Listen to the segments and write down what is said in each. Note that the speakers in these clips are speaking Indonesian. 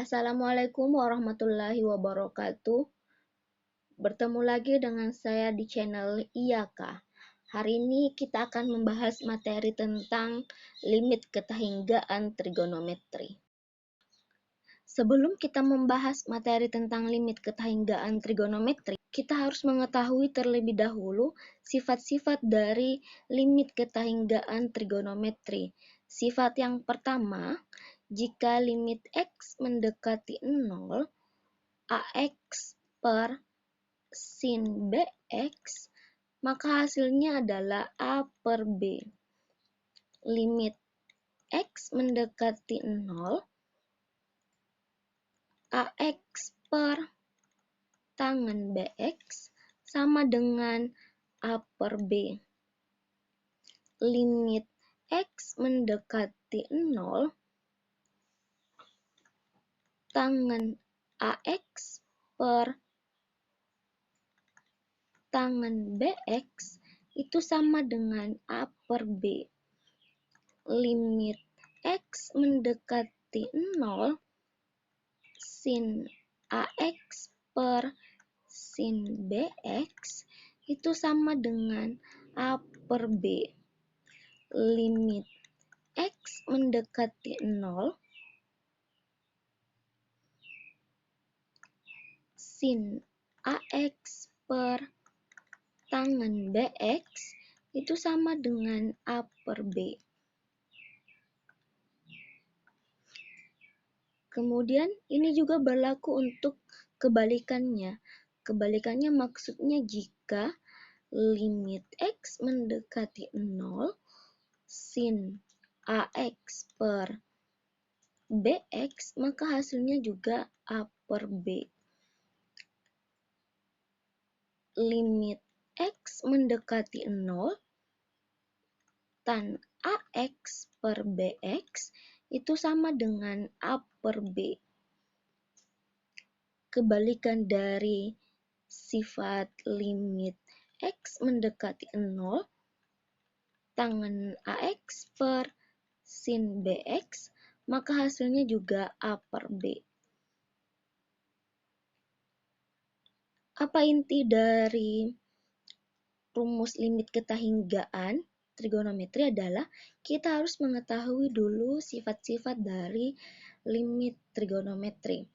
Assalamualaikum warahmatullahi wabarakatuh. Bertemu lagi dengan saya di channel IAKA. Hari ini kita akan membahas materi tentang limit ketahinggaan trigonometri. Sebelum kita membahas materi tentang limit ketahinggaan trigonometri, kita harus mengetahui terlebih dahulu sifat-sifat dari limit ketahinggaan trigonometri. Sifat yang pertama, jika limit X mendekati 0, AX per sin BX, maka hasilnya adalah A per B. Limit X mendekati 0, AX per tangen BX sama dengan A per B. Limit X mendekati 0, tangen AX per tangen BX itu sama dengan A per B. Limit X mendekati 0, sin AX per sin BX itu sama dengan A per B. Limit X mendekati 0, sin AX per tangen BX itu sama dengan A per B. Kemudian ini juga berlaku untuk kebalikannya. Kebalikannya maksudnya jika limit X mendekati 0, sin AX per BX, maka hasilnya juga A per B. Limit X mendekati 0, tan AX per BX itu sama dengan A per B. Kebalikan dari sifat limit X mendekati 0, tangen AX per sin BX, maka hasilnya juga A per B. Apa inti dari rumus limit ketahinggaan trigonometri adalah kita harus mengetahui dulu sifat-sifat dari limit trigonometri.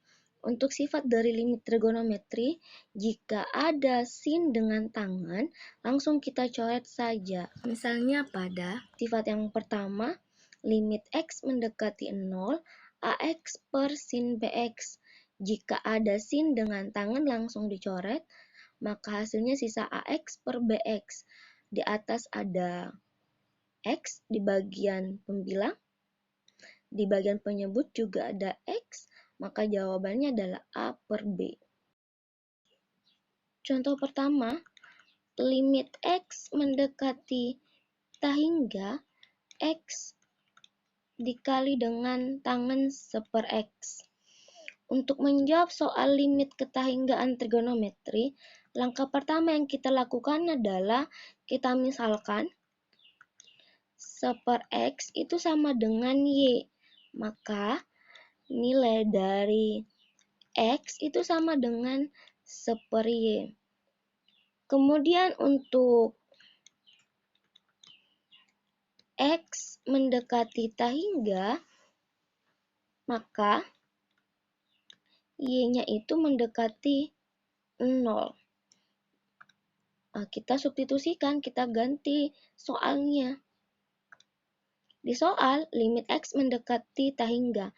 Untuk sifat dari limit trigonometri, jika ada sin dengan tangan, langsung kita coret saja. Misalnya pada sifat yang pertama, limit X mendekati 0, AX per sin BX. Jika ada sin dengan tangan langsung dicoret, maka hasilnya sisa AX per BX. Di atas ada X di bagian pembilang, di bagian penyebut juga ada X, maka jawabannya adalah A per B. Contoh pertama, limit X mendekati tahingga X dikali dengan tangen seper X. Untuk menjawab soal limit ketahinggaan trigonometri, langkah pertama yang kita lakukan adalah kita misalkan seper X itu sama dengan Y, maka nilai dari X itu sama dengan seper Y. Kemudian untuk X mendekati tahingga, maka Y-nya itu mendekati 0. Kita substitusikan, kita ganti soalnya. Di soal, limit X mendekati tahingga.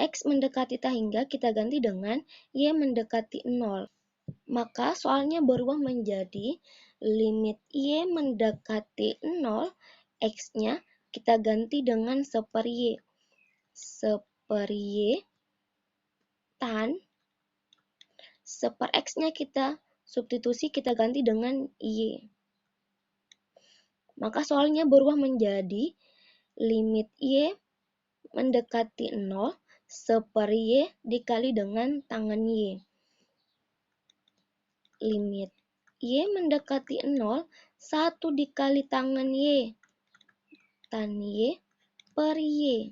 X mendekati tahingga kita ganti dengan Y mendekati 0. Maka soalnya berubah menjadi limit Y mendekati 0, X-nya kita ganti dengan seper Y. Seper Y tan seper X-nya kita substitusi, kita ganti dengan Y. Maka soalnya berubah menjadi limit Y mendekati 0, seper Y dikali dengan tangen Y. Limit Y mendekati 0, 1 dikali tangen Y, tan Y per Y.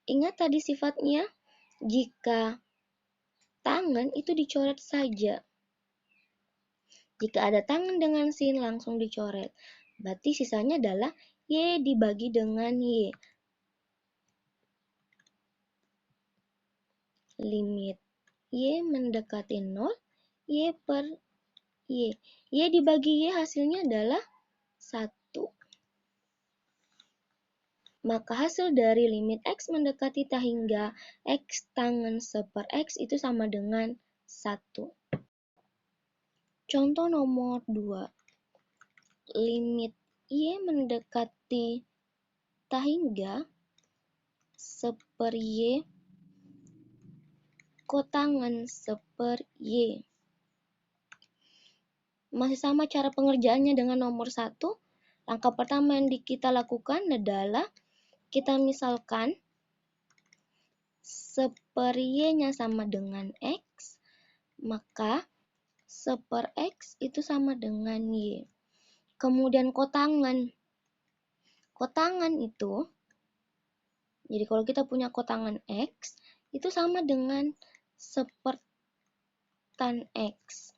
Ingat tadi sifatnya, Jika tangan itu dicoret saja. Jika ada tangan dengan sin langsung dicoret. Berarti sisanya adalah Y dibagi dengan Y. Limit Y mendekati 0, Y per Y. Y dibagi Y hasilnya adalah 1. Maka hasil dari limit X mendekati tak hingga X tangen seper X itu sama dengan 1. Contoh nomor 2. Limit Y mendekati tak hingga seper Y kotangen seper Y. Masih sama cara pengerjaannya dengan nomor 1. Langkah pertama yang kita lakukan adalah kita misalkan seper Y-nya sama dengan X, maka seper X itu sama dengan Y. Kemudian kotangan. Kotangan itu, jadi kalau kita punya kotangan X, itu sama dengan seper tan X.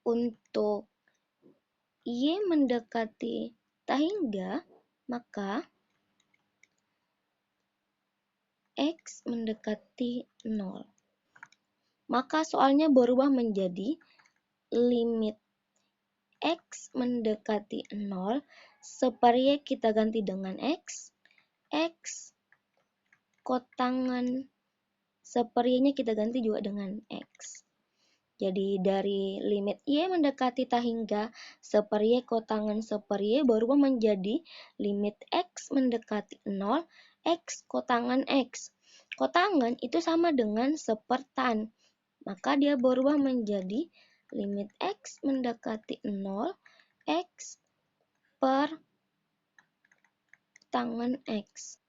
Untuk Y mendekati tak hingga, maka X mendekati 0. Maka soalnya berubah menjadi limit X mendekati 0, seper Y kita ganti dengan X, X kotangan seper Y-nya kita ganti juga dengan X. Jadi dari limit Y mendekati tak hingga seper Y kotangan seper Y berubah menjadi limit X mendekati 0, X kotangan X. Kotangan itu sama dengan seper tan. Maka dia berubah menjadi limit X mendekati 0, X per tangen X.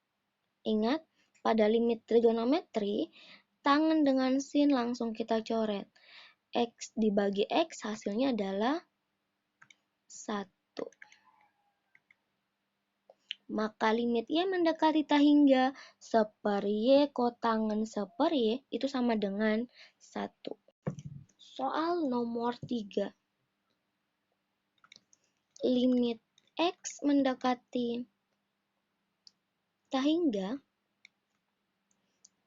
Ingat, pada limit trigonometri, tangan dengan sin langsung kita coret. X dibagi X hasilnya adalah 1. Maka limit Y mendekati tak hingga seper Y kotangen seper Y itu sama dengan 1. Soal nomor 3. Limit X mendekati tak hingga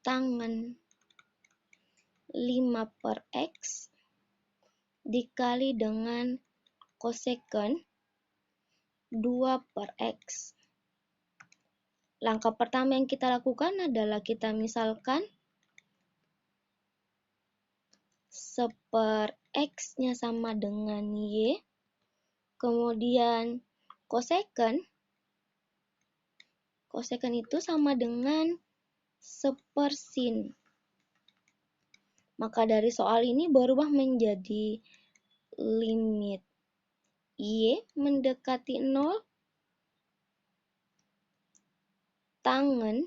tangen 5 per X dikali dengan koseken 2 per X. Langkah pertama yang kita lakukan adalah kita misalkan seper X-nya sama dengan Y, kemudian koseken itu sama dengan seper sin. Maka dari soal ini berubah menjadi limit Y mendekati 0 tangen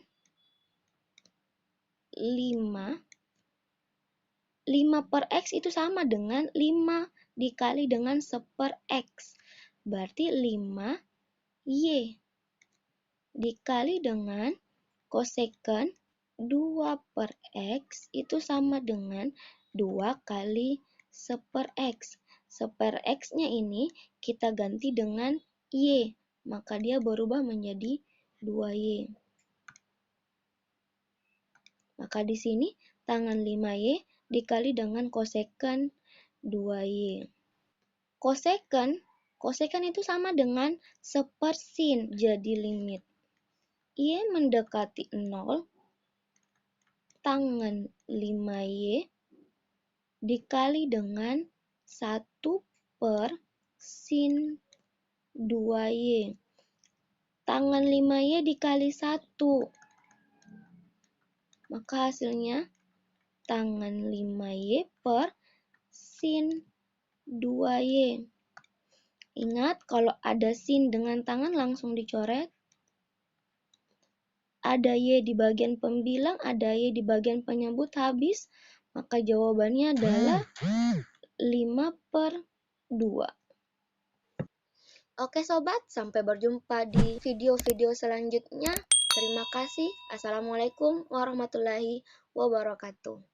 5 per X itu sama dengan 5 dikali dengan seper X. Berarti 5 Y dikali dengan koseken 2 per X itu sama dengan 2 kali seper X. Seper X-nya ini kita ganti dengan Y, maka dia berubah menjadi 2Y. Maka di sini tangan 5Y dikali dengan koseken 2Y. Koseken itu sama dengan seper sin, jadi limit Y mendekati 0 tangen 5Y dikali dengan 1 per sin 2Y. Tangan 5Y dikali 1. Maka hasilnya tangan 5Y per sin 2Y. Ingat, kalau ada sin dengan tangan langsung dicoret. Ada Y di bagian pembilang, ada Y di bagian penyebut habis. Maka jawabannya adalah 5 per 2. Oke sobat, sampai berjumpa di video-video selanjutnya. Terima kasih. Assalamualaikum warahmatullahi wabarakatuh.